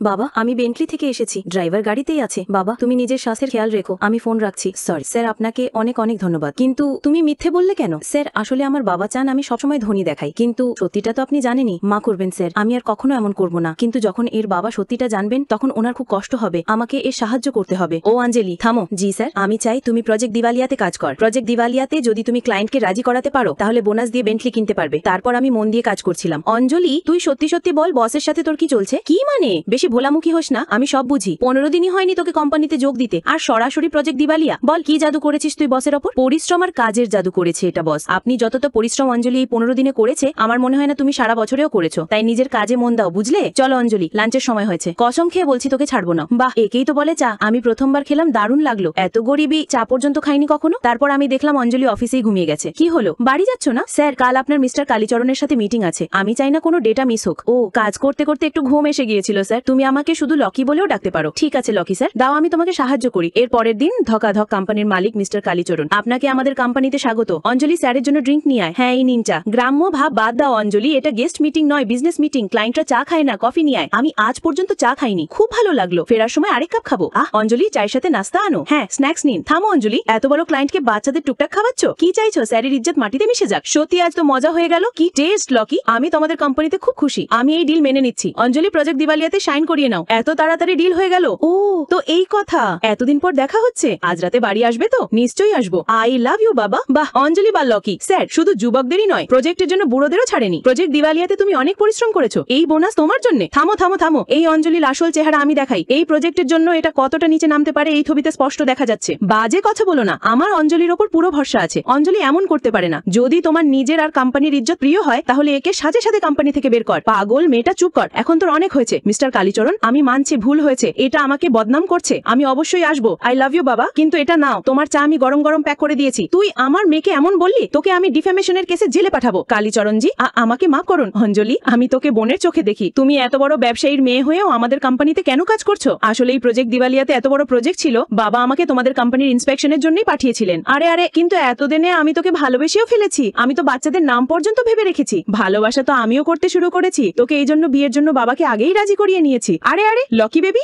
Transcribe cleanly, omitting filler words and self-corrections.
বাবা আমি বেন্টলি থেকে এসেছি, ড্রাইভার গাড়িতেই আছে। বাবা তুমি নিজের স্বাস্থ্যের খেয়াল রেখো, আমি ফোন রাখছি। সরি স্যার, আপনাকে অনেক অনেক ধন্যবাদ। কিন্তু তুমি মিথ্যে বললে কেন? স্যার আসলে আমার বাবা চান আমি সবসময় ধনী দেখাই, কিন্তু সত্যিটা তো আপনি জানেনই। মা করবেন স্যার, আমি আর কখনো এমন করব না। কিন্তু যখন এর বাবা সত্যিটা জানবেন তখন ওনার খুব কষ্ট হবে, আমাকে এর সাহায্য করতে হবে। ও অঞ্জলি থামো। জি স্যার, আমি চাই তুমি প্রজেক্ট দিওয়ালিয়াতে কাজ কর। প্রজেক্ট দিওয়ালিয়াতে যদি তুমি ক্লায়েন্টকে রাজি করাতে পারো তাহলে বোনাস দিয়ে বেন্টলি কিনতে পারবে। তারপর আমি মন দিয়ে কাজ করছিলাম। অঞ্জলি তুই সত্যি সত্যি বল, বসের সাথে তোর কি চলছে? কি মানে? বেশি ভোলামুখী হোস না, আমি সব বুঝি। 15 দিনই হয়নি তোকে কোম্পানিতে যোগ দিতে, আর সরাসরি প্রজেক্ট দিওয়ালিয়া। বল কি জাদু করেছিস তুই বসের ওপর? পরিশ্রম আর কাজের জাদু করেছে এটা বস। আপনি যতটা পরিশ্রম অঞ্জলি এই 15 দিনে করেছে আমার মনে হয় না তুমি সারা বছরেও করেছো। তাই নিজের কাজে মন দাও, বুঝলে? চলো অঞ্জলি, লাঞ্চের সময় হয়েছে। কসম খেয়ে বলছি তোকে ছাড়বো না। বাহ, একেই তো বলে চা। আমি প্রথমবার খেলাম, দারুণ লাগলো। এত গরিবই চা পর্যন্ত খাইনি কখনো। তারপর আমি দেখলাম অঞ্জলি অফিসেই ঘুমিয়ে গেছে। কি হলো, বাড়ি যাচ্ছ না? স্যার কাল আপনার মিস্টার কালীচরণের সাথে মিটিং আছে, আমি চাই না কোনো ডেটা মিস হোক। ও কাজ করতে করতে একটু ঘুম এসে গিয়েছিল স্যার। তুমি আমাকে শুধু লকি বলেও ডাকতে পারো। ঠিক আছে লকি স্যার, দাও আমি তোমাকে সাহায্য করি। এর পরের দিন ধকাধক কোম্পানির মালিক মিস্টার কালীচরণ, আপনাকে আমাদের কোম্পানিতে স্বাগত। অঞ্জলি স্যারের জন্য ড্রিঙ্ক নিয়ে আয়। হ্যাঁ এই নিন চা। গ্রাম্য ভাব বাদ দাও অঞ্জলি, এটা গেস্ট মিটিং নয়, বিজনেস মিটিং। ক্লায়েন্টরা চা খায় না, কফি নিয়ে আয়। আমি আজ পর্যন্ত চা খাইনি, খুব ভালো লাগলো। ফেরার সময় আরেক কাপ খাবো। অঞ্জলি চায়ের সাথে নাস্তা আনো। হ্যাঁ স্ন্যাক্স নিন। থামো অঞ্জলি, এত বড় ক্লায়েন্টকে বাচ্চাদের টুকটাক খাওয়াচ্ছ? কি চাইছো? স্যারের ইজ্জত মাটিতে মিশে যাক। সত্যি আজ তো মজা হয়ে গেল। কি টেস্ট লকি, আমি তোমাদের কোম্পানিতে খুব খুশি। আমি এই ডিল মেনে নিচ্ছি। অঞ্জলি প্রজেক্ট দিওয়ালিয়াতে সাইন করিয়ে নাও। এত তাড়াতাড়ি ডিল হয়ে গেল? ও তো এই কথা, এতদিন পর দেখা হচ্ছে। আজ রাতে বাড়ি আসবে তো? নিশ্চয়ই আসবো। আই লাভ ইউ বাবা। বাহ অঞ্জলি বা লকি স্যার শুধু যুবকদেরই নয়, প্রজেক্টের জন্য বুড়োদেরও ছাড়েনি। প্রজেক্ট দিওয়ালিয়াতে তুমি অনেক পরিশ্রম করেছো, এই বোনাস তোমার জন্য। থামো থামো থামো, এই অঞ্জলির আসল চেহারা আমি দেখাই। এই প্রজেক্টের জন্য এটা কতটা নিচে নামতে পারে এই ছবিতে স্পষ্ট দেখা যাচ্ছে। বাজে কথা বলো না, আমার অঞ্জলির ওপর পুরো ভরসা আছে। অঞ্জলি এমন করতে পারে না। যদি তোমার নিজের আর কোম্পানির ইজ্জত প্রিয় হয় তাহলে একে সাথে সাথে কোম্পানি থেকে বের কর। পাগল মেয়েটা, চুপ কর। এখন তোর অনেক হয়েছে। মিস্টার কালীচরণ আমি মানছি ভুল হয়েছে, এটা আমাকে বদনাম করছে। আমি অবশ্যই আসবো। আই লাভ ইউ বাবা। কিন্তু এটা নাও, তোমার চা আমি গরম গরম প্যাক করে দিয়েছি। তুই আমার মেয়েকে এমন বললি? তোকে আমি ডিফেমেশনের কেসে জেলে পাঠাবো। কালীচরণজি আমাকে মাফ করুন। অঞ্জলি আমি তোকে বোনের চোখে দেখি। তুমি এত বড় ব্যবসায়ীর মেয়ে হয়েও আমাদের কোম্পানিতে কেন কাজ করছো? আসলে এই প্রজেক্ট দিওয়ালিয়াতে এত বড় প্রজেক্ট ছিল, বাবা আমাকে তোমাদের কোম্পানির ইন্সপেকশনের জন্যই পাঠিয়েছিলেন। আরে আরে, কিন্তু এতদিনে আমি তোকে ভালোবেসেও ফেলেছি। আমি তো বাচ্চাদের নাম পর্যন্ত ভেবে রেখেছি। ভালোবাসা তো আমিও করতে শুরু করেছি। তোকে এই জন্য বিয়ের জন্য বাবাকে আগেই রাজি করিয়ে নিয়েছি। আরে আরে লকি বেবি,